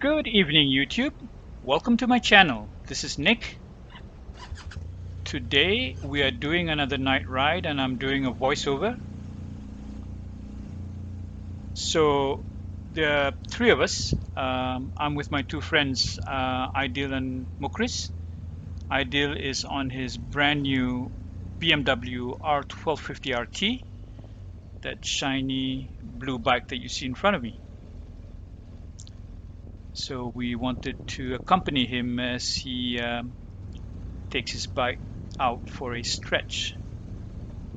Good evening, YouTube. Welcome to my channel. This is Nick. Today we are doing another night ride and I'm doing a voiceover. So there are three of us. I'm with my two friends, Aidil and Mukhriz. Aidil is on his brand new BMW R1250 RT, that shiny blue bike that you see in front of me. So we wanted to accompany him as he takes his bike out for a stretch.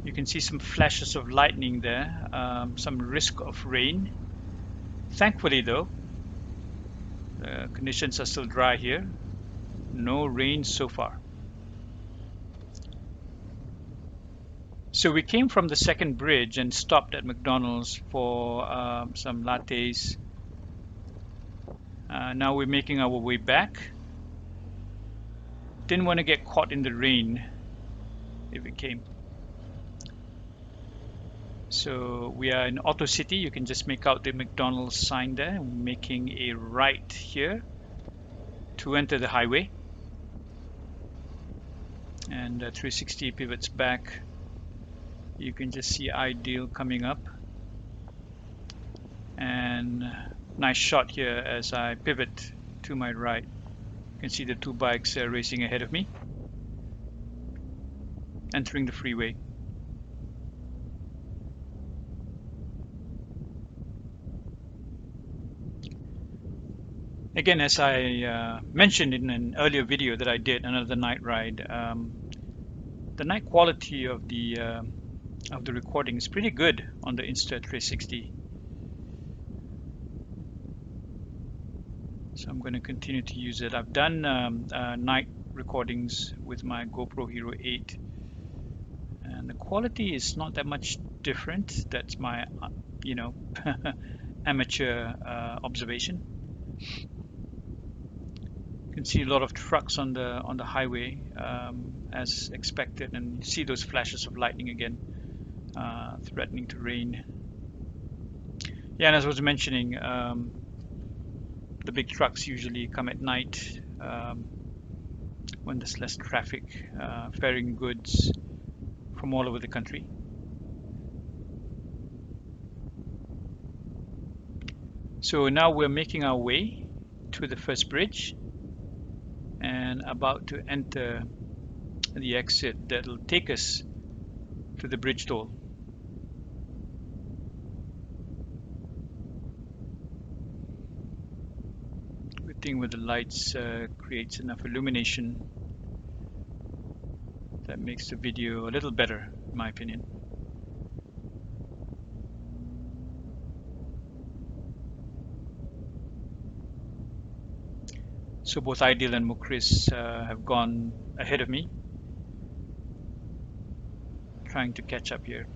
You can see some flashes of lightning there, some risk of rain. Thankfully though, the conditions are still dry here. No rain so far. So we came from the second bridge and stopped at McDonald's for some lattes. Now we're making our way back. Didn't want to get caught in the rain if it came. So we are in Auto City. You can just make out the McDonald's sign there. We're making a right here to enter the highway. And 360 pivots back. You can just see Aidil coming up. And nice shot here as I pivot to my right. You can see the two bikes racing ahead of me, entering the freeway. Again, as I mentioned in an earlier video that I did, another night ride, the night quality of the recording is pretty good on the Insta360. So I'm going to continue to use it. I've done night recordings with my GoPro Hero 8, and the quality is not that much different. That's my, amateur observation. You can see a lot of trucks on the highway as expected, and you see those flashes of lightning again, threatening to rain. Yeah, and as I was mentioning, the big trucks usually come at night when there's less traffic, ferrying goods from all over the country. So now we're making our way to the first bridge and about to enter the exit that'll take us to the bridge toll. Good thing with the lights creates enough illumination that makes the video a little better, in my opinion. So both Aidil and Mukhriz have gone ahead of me, trying to catch up here.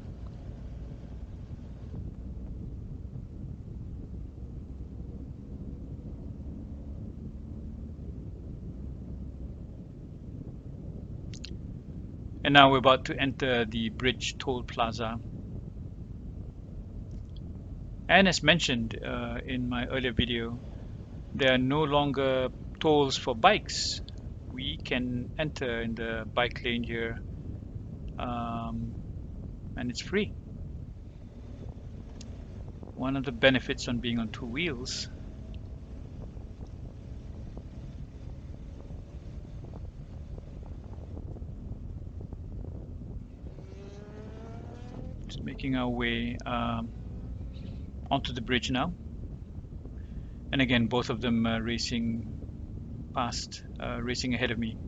And now we're about to enter the bridge toll plaza. And as mentioned in my earlier video, there are no longer tolls for bikes. We can enter in the bike lane here, and it's free. One of the benefits on being on two wheels. Just making our way onto the bridge now. And again, both of them racing past, racing ahead of me.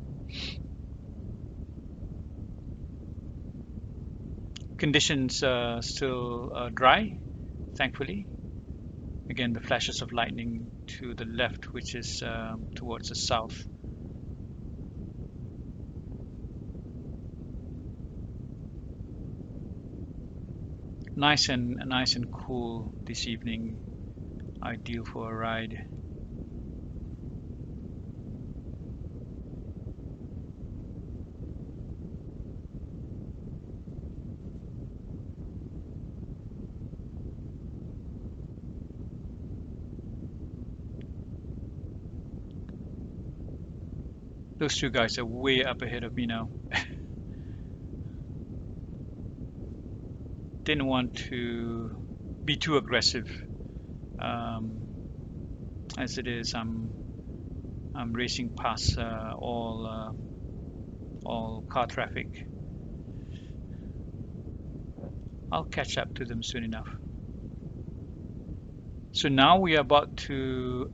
Conditions still dry, thankfully. Again, the flashes of lightning to the left, which is towards the south. Nice and cool this evening. Ideal for a ride. Those two guys are way up ahead of me now. Didn't want to be too aggressive. Um, as it is, I'm racing past all car traffic. I'll catch up to them soon enough. So now we are about to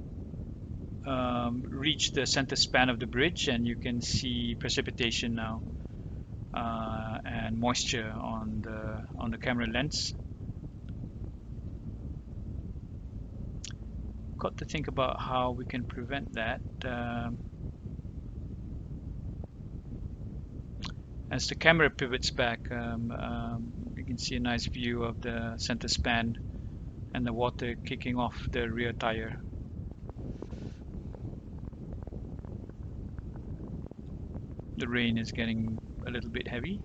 reach the center span of the bridge, and you can see precipitation now and moisture on the camera lens. Got to think about how we can prevent that. As the camera pivots back, you can see a nice view of the center span and the water kicking off the rear tire. The rain is getting a little bit heavy.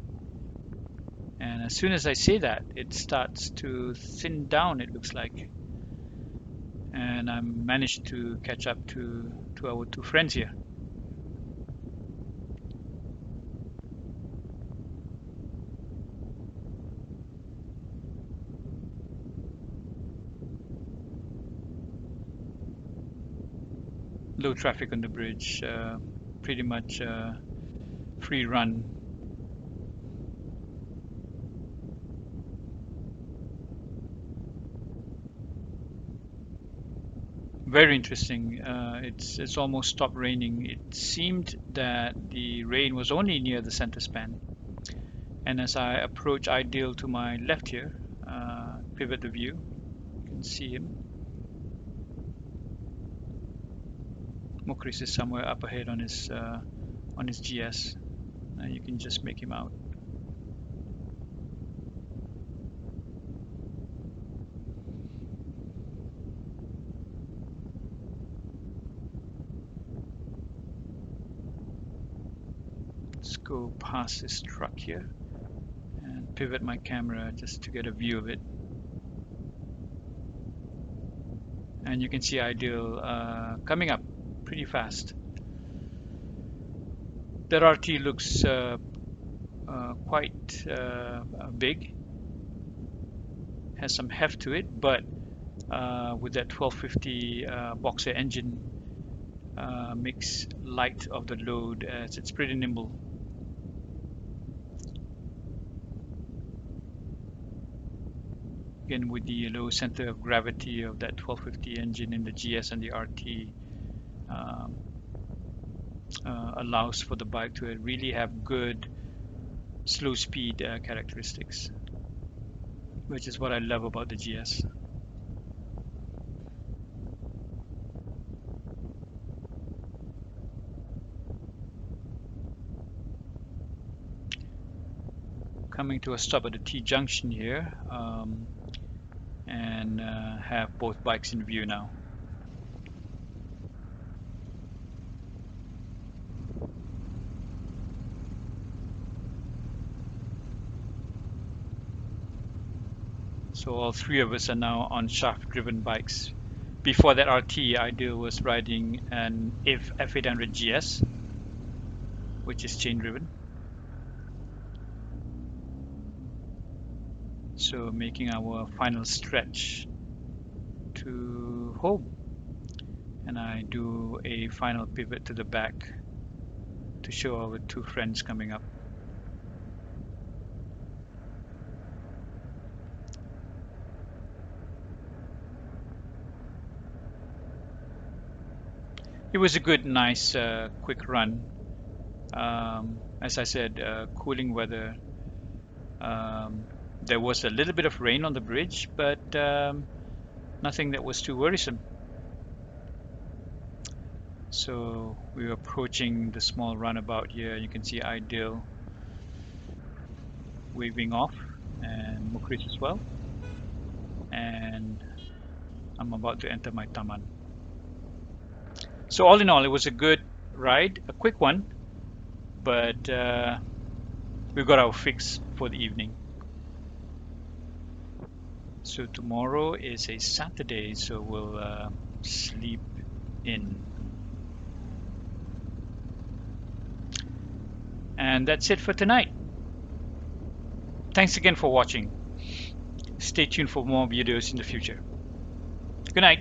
And as soon as I say that, it starts to thin down, it looks like. And I managed to catch up to our two friends here. Low traffic on the bridge, pretty much free run. Very interesting. It's almost stopped raining. It seemed that the rain was only near the center span. And as I approach Aidil to my left here, pivot the view, you can see him. Mukhriz is somewhere up ahead on his GS. You can just make him out. Let's go past this truck here and pivot my camera just to get a view of it. And you can see Aidil coming up pretty fast. That RT looks quite big, has some heft to it, but with that 1250 boxer engine, makes light of the load as it's pretty nimble. Again, with the low center of gravity of that 1250 engine in the GS and the RT, allows for the bike to really have good slow speed characteristics, which is what I love about the GS. Coming to a stop at the T junction here, and have both bikes in view now. So all three of us are now on shaft-driven bikes. Before that RT, Aidil was riding an F800 GS, which is chain-driven. So making our final stretch to home. And I do a final pivot to the back to show our two friends coming up. It was a good, nice, quick run. As I said, cooling weather. There was a little bit of rain on the bridge, but nothing that was too worrisome. So we were approaching the small runabout here. You can see Aidil waving off, and Mukhriz as well. And I'm about to enter my taman. So all in all, it was a good ride, a quick one, but we got our fix for the evening. So tomorrow is a Saturday, so we'll sleep in. And that's it for tonight. Thanks again for watching. Stay tuned for more videos in the future. Good night.